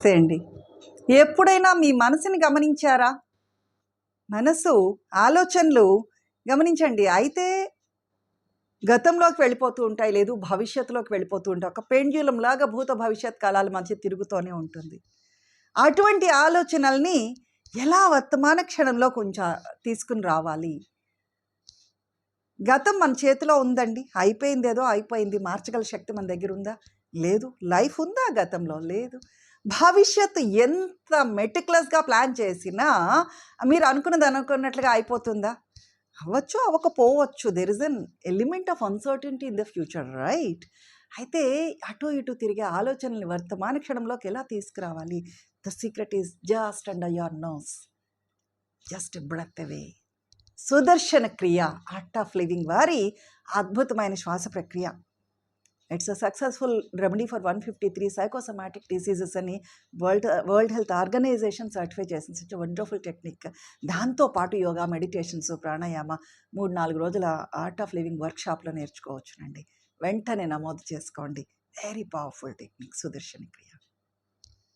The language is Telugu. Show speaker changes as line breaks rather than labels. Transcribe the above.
నమస్తే అండి. ఎప్పుడైనా మీ మనసుని గమనించారా? మనసు ఆలోచనలు గమనించండి. అయితే గతంలోకి వెళ్ళిపోతూ ఉంటాయి. లేదు భవిష్యత్తులోకి వెళ్ళిపోతూ ఉంటాయి. ఒక పెండ్యులంలాగా భూత భవిష్యత్ కాలాల మధ్య తిరుగుతూనే ఉంటుంది. అటువంటి ఆలోచనల్ని ఎలా వర్తమాన క్షణంలో కొంచెం తీసుకుని రావాలి? గతం మన చేతిలో ఉందండి. అయిపోయిందేదో అయిపోయింది. మార్చగల శక్తి మన దగ్గర ఉందా? లేదు. లైఫ్ ఉందా గతంలో? లేదు. భవిష్యత్తు ఎంత మెటిక్యులస్‌గా ప్లాన్ చేసినా మీరు అనుకున్నట్లుగా అయిపోతుందా? అవ్వచ్చు, అవ్వకపోవచ్చు. There is an element of uncertainty in the future right? అయితే అటు ఇటు తిరిగే ఆలోచనల్ని వర్తమాన క్షణంలోకి ఎలా తీసుకురావాలి? The secret is just under your nose. Just a breath away. Sudarshan Kriya, Art of Living వారి అద్భుతమైన శ్వాస ప్రక్రియ. It's a successful remedy for 153 psychosomatic diseases అని వరల్డ్ హెల్త్ ఆర్గనైజేషన్ సర్టిఫై చేసింది. It's wonderful technique. దాంతోపాటు యోగా, మెడిటేషన్స్, ప్రాణాయామ 3-4 రోజుల ఆర్ట్ ఆఫ్ లివింగ్ వర్క్షాప్లో నేర్చుకోవచ్చునండి. వెంటనే నమోదు చేసుకోండి. వెరీ పవర్ఫుల్ టెక్నిక్ సుదర్శన క్రియ.